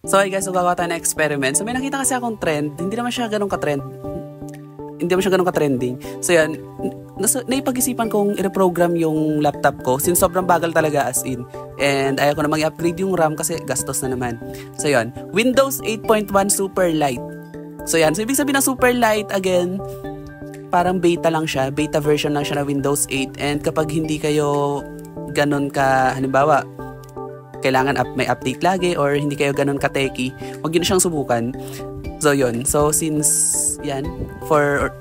So hey guys, so gagawa tayo ng experiment. So may nakita kasi akong trend, hindi naman siya ganun ka-trend. Hindi naman siya ganun ka-trending. So yan, naipag-isipan kong i-reprogram yung laptop ko since sobrang bagal talaga as in. And ayaw ko namang i-upgrade yung RAM kasi gastos na naman. So yan, Windows 8.1 Super Lite. So yan, so ibig sabihin ng Super Lite again, parang beta lang siya, beta version lang siya ng Windows 8. And kapag hindi kayo ganun ka, halimbawa, kailangan may update lagi or hindi kayo ganun ka-techy, huwag yun siyang subukan. So yun, so since yan, for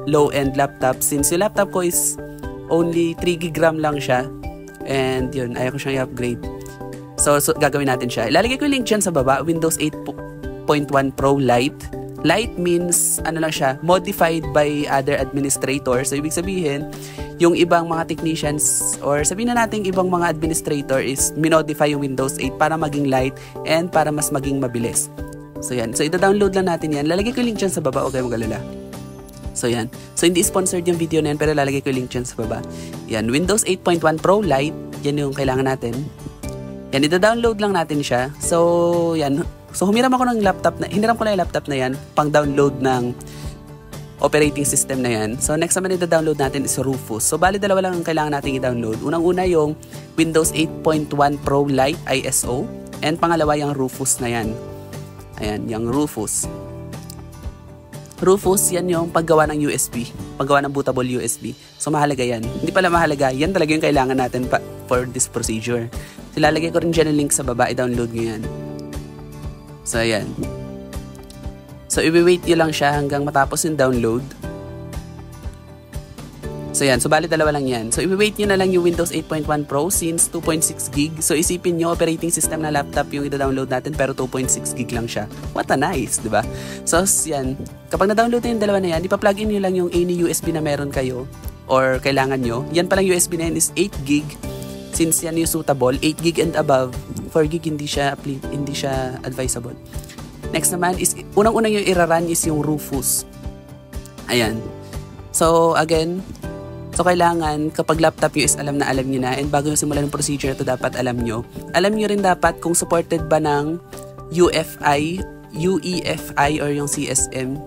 low-end laptop, since yung laptop ko is only 3GB RAM lang siya, and yun, ayaw ko siyang i-upgrade. So gagawin natin siya. Ilalagay ko yung link dyan sa baba, Windows 8.1 Pro Lite. Lite means, ano lang siya, modified by other administrators. So, ibig sabihin, yung ibang mga technicians or sabihin na natin ibang mga administrator is minodify yung Windows 8 para maging light and para mas maging mabilis. So, yan. So, ito-download lang natin yan. Lalagay ko yung link dyan sa baba. Huwag kayong mag-alala. So, yan. So, hindi sponsored yung video na yan pero lalagay ko yung link dyan sa baba. Yan. Windows 8.1 Pro Lite. Yan yung kailangan natin. Yan. Ito-download lang natin siya. So, yan. So, humiram ako ng laptop na, hiniram ko na yung laptop na yan, pang download ng operating system na yan. So, next naman ito-download natin is Rufus. So, bali dalawa lang ang kailangan natin i-download. Unang-una yung Windows 8.1 Pro Lite ISO, and pangalawa yung Rufus na yan. Ayan, yung Rufus. Rufus, yan yung paggawa ng USB, paggawa ng bootable USB. So, mahalaga yan. Hindi pala mahalaga, yan talaga yung kailangan natin for this procedure. So, lalagay ko rin dyan yung link sa baba, i-download nyo yan. So, ayan. So, i-wait nyo lang siya hanggang matapos yung download. So, ayan. So, bali dalawa lang yan. So, i-wait nyo na lang yung Windows 8.1 Pro since 2.6GB. So, isipin nyo, operating system na laptop yung i-download natin pero 2.6GB lang siya. What a nice, diba? So, yan. Kapag na-download na yung dalawa na yan, ipa-plug in nyo lang yung any USB na meron kayo or kailangan nyo. Yan palang USB na yan is 8GB. Since yan yung suitable, 8GB and above, 4GB hindi siya advisable. Next naman is, unang-unang yung iraran is yung Rufus. Ayan. So, again, so kailangan, kapag laptop nyo is alam nyo na, and bago nyo simulan yung procedure na ito, dapat alam nyo rin dapat kung supported ba ng UEFI, or yung CSM.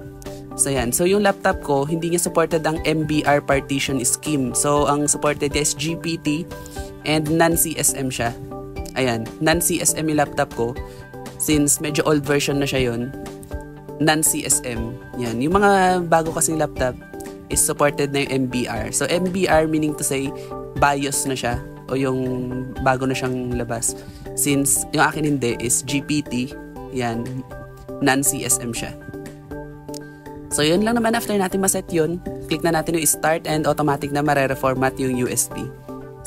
So, yan. So, yung laptop ko, hindi niya supported ang MBR partition scheme. So, ang supported is GPT, and non-CSM siya. Ayan, non-CSM yung laptop ko. Since medyo old version na siya yun, non-CSM. Yan, yung mga bago kasing laptop is supported na yung MBR. So, MBR meaning to say, BIOS na siya o yung bago na siyang labas. Since yung akin hindi is GPT, yan, non-CSM siya. So, yun lang naman after natin maset yun. Click na natin yung start and automatic na mare-reformat yung USB.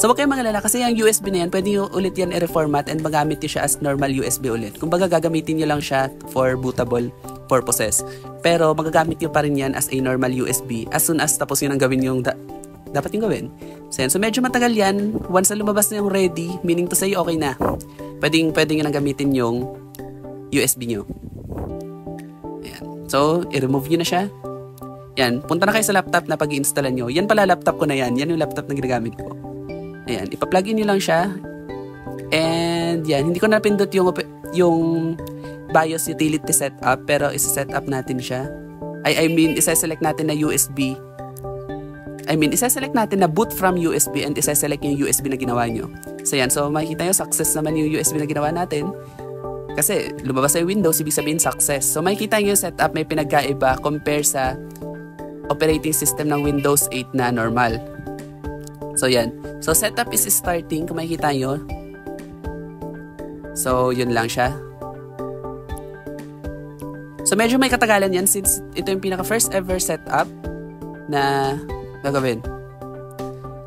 So, huwag kayong mangalala kasi yung USB na yan, pwede nyo ulit yan i-reformat and magamit nyo siya as normal USB ulit. Kung baga, gagamitin nyo lang siya for bootable purposes. Pero, magagamit nyo pa rin yan as a normal USB as soon as tapos yun ang gawin yung dapat yung gawin. So, yan. So, medyo matagal yan. Once na lumabas na yung ready, meaning to say, okay na. Pwede nyo nang gamitin yung USB nyo. Ayan. So, i-remove nyo na siya. Yan. Punta na kayo sa laptop na pag-i-installan nyo. Yan pala laptop ko na yan. Yan yung laptop na ginagamit ko. Ayan, ipa-plug in nyo lang siya. And yan, hindi ko napindot yung BIOS utility setup, pero isa-setup natin siya. Isa-select natin na USB. Isa-select natin na boot from USB and isa-select yung USB na ginawa nyo. So yan, so makikita nyo, success naman yung USB na ginawa natin. Kasi lumabas sa Windows, ibig sabihin success. So makikita nyo yung setup may pinagkaiba compare sa operating system ng Windows 8 na normal. So, yan. So, setup is starting. Kung makikita nyo. So, yun lang siya. So, medyo may katagalan yan since ito yung pinaka-first ever setup na gagawin.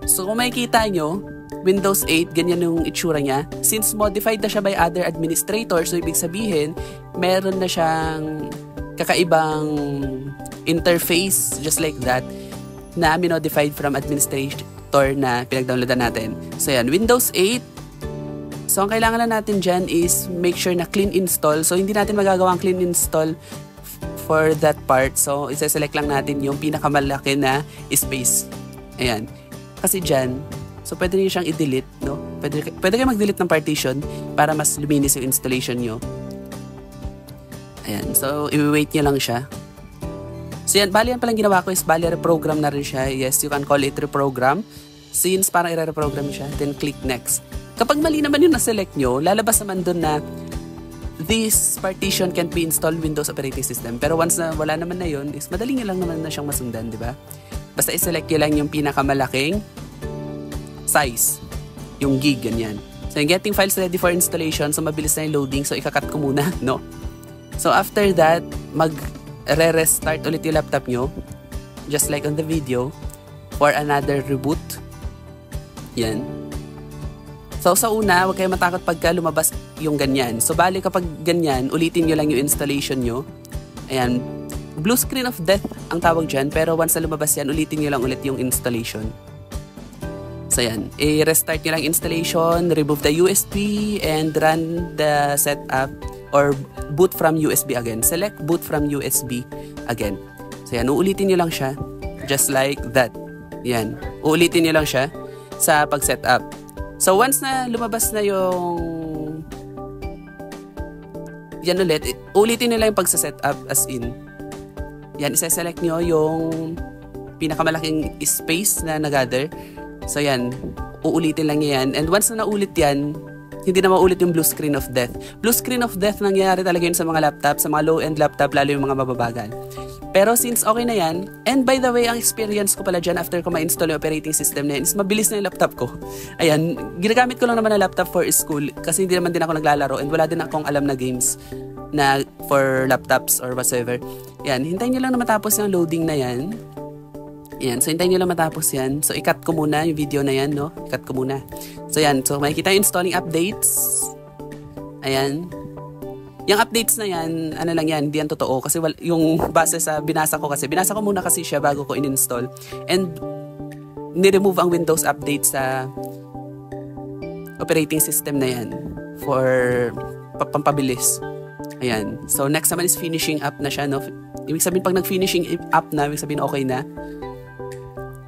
So, kung makikita nyo, Windows 8, ganyan yung itsura niya. Since modified na siya by other administrators, so ibig sabihin, meron na siyang kakaibang interface, just like that, na minodified from administrator na pinag-downloadan natin. So, yan. Windows 8. So, ang kailangan na natin dyan is make sure na clean install. So, hindi natin magagawa ang clean install for that part. So, isa-select lang natin yung pinakamalaki na space. Ayan. Kasi dyan, so, pwede nyo siyang i-delete, no? Pwede kayo mag-delete ng partition para mas luminis yung installation nyo. Ayan, so i-wait nyo lang siya. So yan, bali yan palang ginawa ko is bali reprogram na rin siya. Yes, you can call it reprogram. Since parang i-reprogram siya, then click next. Kapag mali naman yung na-select nyo, lalabas naman dun na this partition can't be installed Windows operating system. Pero once na wala naman na yun, is madali nyo lang naman na siyang masundan, di ba? Basta i-select nyo lang yung pinakamalaking size, yung gig, ganyan. So yung getting files ready for installation, so mabilis na yung loading, so ikakat ko muna, no? So after that, mag-restart ulit yung laptop nyo, just like on the video, for another reboot. Yan. So sa una, huwag kayo matakot pagka lumabas yung ganyan. So bali kapag ganyan, ulitin nyo lang yung installation nyo. Ayan. Blue screen of death ang tawag dyan, pero once na lumabas yan, ulitin nyo lang ulit yung installation. So yan, i-restart nyo lang installation, remove the USB, and run the setup or boot from USB again. Select boot from USB again. So yan, uulitin nyo lang siya, just like that. Yan, uulitin nyo lang siya sa pag-setup. So once na lumabas na yung yan ulit, uulitin nyo lang yung pag-setup as in. Yan, isa-select nyo yung pinakamalaking space na nag-gather. So yan, uulitin lang yan. And once na naulit yan, hindi na maulit yung blue screen of death. Blue screen of death nangyayari talaga yun sa mga laptop, sa mga low-end laptop, lalo yung mga mababagal. Pero since okay na yan, and by the way, ang experience ko pala dyan after ko ma-install yung operating system na yan, is mabilis na yung laptop ko. Ayan, ginagamit ko lang naman na laptop for school kasi hindi naman din ako naglalaro and wala din akong alam na games na for laptops or whatsoever. Yan, hintayin nyo lang na matapos yung loading na yan. Yan, so hintayin nyo lang matapos yan. So i-cut ko muna yung video na yan, no? I-cut ko muna. So yan, so makikita yung installing updates. Ayan. Yung updates na yan, ano lang yan, hindi yan totoo. Kasi yung base sa binasa ko muna kasi siya bago ko in-install. And ni-remove ang Windows update sa operating system na yan for pampabilis. Ayan. So next naman is finishing up na siya, no? Ibig sabihin pag nag-finishing up na, ibig sabihin okay na.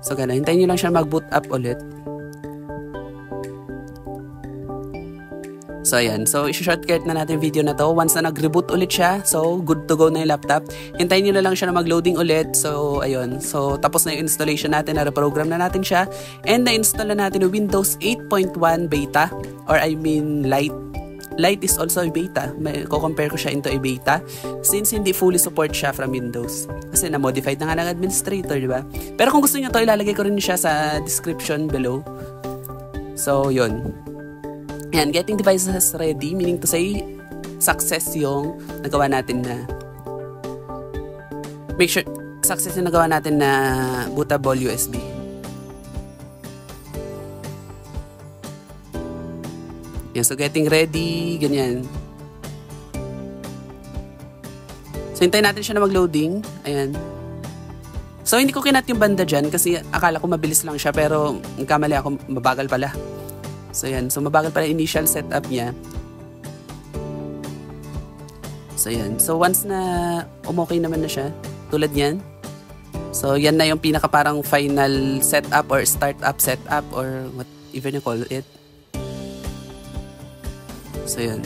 So gano'n, hintayin nyo lang siya mag-boot up ulit. So ayan, so i-shortcut na natin yung video na to. Once na nag-reboot ulit siya, so good to go na yung laptop. Hintayin nyo na lang siya na mag-loading ulit. So ayun, so tapos na yung installation natin, na-reprogram na natin siya. And na-install na natin yung Windows 8.1 beta, or I mean Lite. Lite is also a beta. Ko-compare ko siya into a beta since hindi fully support siya from Windows. Kasi na-modified na nga ng administrator, di ba? Pero kung gusto niyo to, ilalagay ko rin siya sa description below. So, yun. Ayan, getting devices ready, meaning to say, success yung nagawa natin na make sure, success yung nagawa natin na bootable USB. Yan, so getting ready, ganyan. So hintayin natin siya na mag-loading. Ayan. So hindi ko kinat yung banda dyan kasi akala ko mabilis lang siya pero nagkamali ako, mabagal pala. So yan, so mabagal pala initial setup niya. So yan, so once na umokay naman na siya, tulad niyan. So yan na yung pinaka parang final setup or startup setup or whatever you call it. So, yan.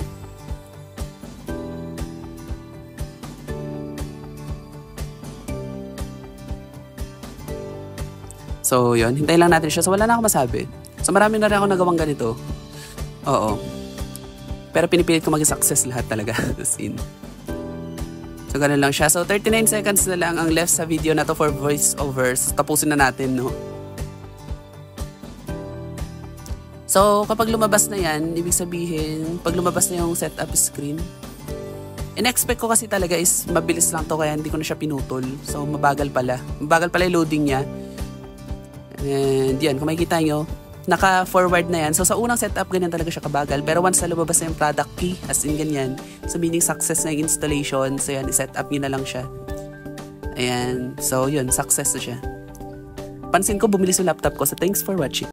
So, yun. Hintayin lang natin siya. So, wala na ako masabi. So, marami na rin ako nagawang ganito. Oo. Pero pinipilit ko mag-success lahat talaga. Scene. So, ganun lang siya. So, 39 seconds na lang ang left sa video na to for voiceovers. Tapusin na natin, no? So, kapag lumabas na yan, ibig sabihin, pag lumabas na yung setup screen, in-expect ko kasi talaga is mabilis lang to kaya hindi ko na siya pinutol. So, mabagal pala. Mabagal pala yung loading niya. And yan, kung makikita nyo, naka-forward na yan. So, sa unang setup, ganyan talaga siya kabagal. Pero once na lumabas na yung product key, as in ganyan, so meaning success na yung installation. So, yan, i-set up nyo na lang siya. Ayan. So, yun, success na siya. Pansin ko, bumilis yung laptop ko. So, thanks for watching.